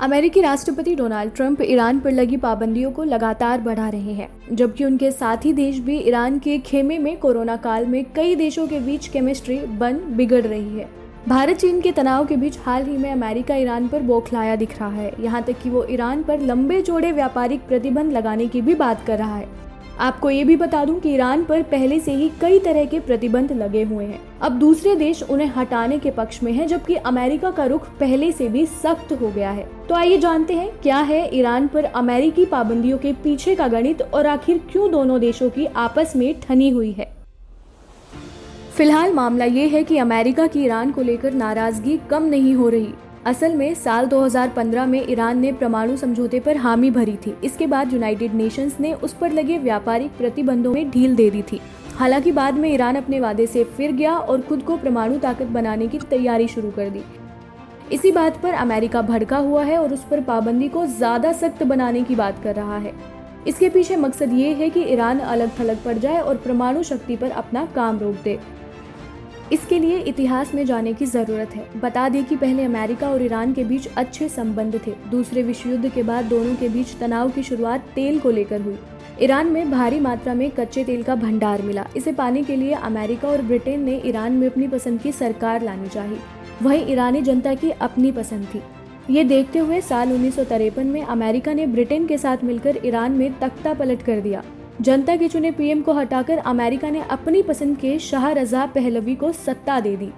अमेरिकी राष्ट्रपति Donald Trump Iran पर लगी पाबंदियों को लगातार बढ़ा रहे हैं, जबकि उनके साथी देश भी ईरान के खेमे में कोरोना काल में कई देशों के बीच केमिस्ट्री बिगड़ रही है। भारत चीन के तनाव के बीच हाल ही में अमेरिका ईरान पर बौखलाया दिख रहा है, यहाँ तक कि वो ईरान पर लंबे चौड़े व्यापारिक प्रतिबंध लगाने की भी बात कर रहा है। आपको ये भी बता दूं कि ईरान पर पहले से ही कई तरह के प्रतिबंध लगे हुए हैं। अब दूसरे देश उन्हें हटाने के पक्ष में हैं, जबकि अमेरिका का रुख पहले से भी सख्त हो गया है। तो आइए जानते हैं क्या है ईरान पर अमेरिकी पाबंदियों के पीछे का गणित और आखिर क्यों दोनों देशों की आपस में ठनी हुई है। फिलहाल मामला ये है कि अमेरिका की ईरान को लेकर नाराजगी कम नहीं हो रही। असल में साल 2015 में ईरान ने परमाणु समझौते पर हामी भरी थी। इसके बाद यूनाइटेड नेशंस ने उस पर लगे व्यापारिक प्रतिबंधों में ढील दे दी थी। हालांकि बाद में ईरान अपने वादे से फिर गया और खुद को परमाणु ताकत बनाने की तैयारी शुरू कर दी। इसी बात पर अमेरिका भड़का हुआ है और उस पर पाबंदी को ज्यादा सख्त बनाने की बात कर रहा है। इसके पीछे मकसद ये है कि ईरान अलग थलग पड़ जाए और परमाणु शक्ति पर अपना काम रोक दे। इसके लिए इतिहास में जाने की जरूरत है। बता दें कि पहले अमेरिका और ईरान के बीच अच्छे संबंध थे। दूसरे विश्व युद्ध के बाद दोनों के बीच तनाव की शुरुआत तेल को लेकर हुई। ईरान में भारी मात्रा में कच्चे तेल का भंडार मिला। इसे पाने के लिए अमेरिका और ब्रिटेन ने ईरान में अपनी पसंद की सरकार लानी चाहिए। वहीं ईरानी जनता की अपनी पसंद थी। ये देखते हुए साल 1953 में अमेरिका ने ब्रिटेन के साथ मिलकर ईरान में तख्ता पलट कर दिया। जनता के चुने पीएम को हटाकर अमेरिका ने अपनी पसंद के शाह रजा पहलवी को सत्ता दे दी,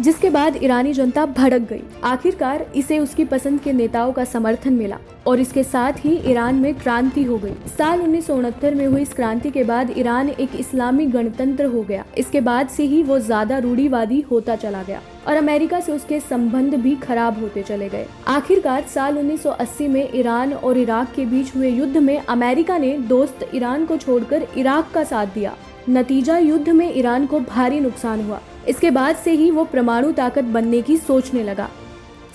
जिसके बाद ईरानी जनता भड़क गई। आखिरकार इसे उसकी पसंद के नेताओं का समर्थन मिला और इसके साथ ही ईरान में क्रांति हो गई। साल 1969 में हुई इस क्रांति के बाद ईरान एक इस्लामी गणतंत्र हो गया। इसके बाद से ही वो ज्यादा रूढ़िवादी होता चला गया और अमेरिका से उसके संबंध भी खराब होते चले गए। आखिरकार साल 1980 में ईरान और इराक के बीच हुए युद्ध में अमेरिका ने दोस्त ईरान को छोड़कर इराक का साथ दिया। नतीजा युद्ध में ईरान को भारी नुकसान हुआ। इसके बाद से ही वो परमाणु ताकत बनने की सोचने लगा।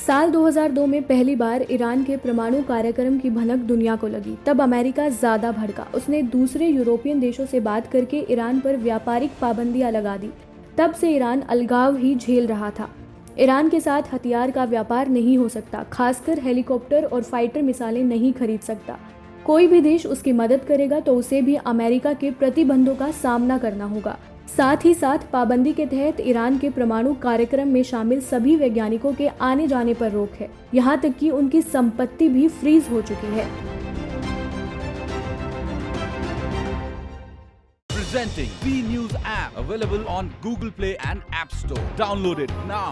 साल 2002 में पहली बार ईरान के परमाणु कार्यक्रम की भनक दुनिया को लगी। तब अमेरिका ज्यादा भड़का। उसने दूसरे यूरोपियन देशों से बात करके ईरान पर व्यापारिक पाबंदियां लगा दी। तब से ईरान अलगाव ही झेल रहा था। ईरान के साथ हथियार का व्यापार नहीं हो सकता, खासकर हेलीकॉप्टर और फाइटर मिसाइलें नहीं खरीद सकता। कोई भी देश उसकी मदद करेगा तो उसे भी अमेरिका के प्रतिबंधों का सामना करना होगा। साथ ही साथ पाबंदी के तहत ईरान के परमाणु कार्यक्रम में शामिल सभी वैज्ञानिकों के आने जाने पर रोक है। यहाँ तक कि उनकी संपत्ति भी फ्रीज हो चुकी है। Presenting V News app available on Google Play and App Store. Download it now.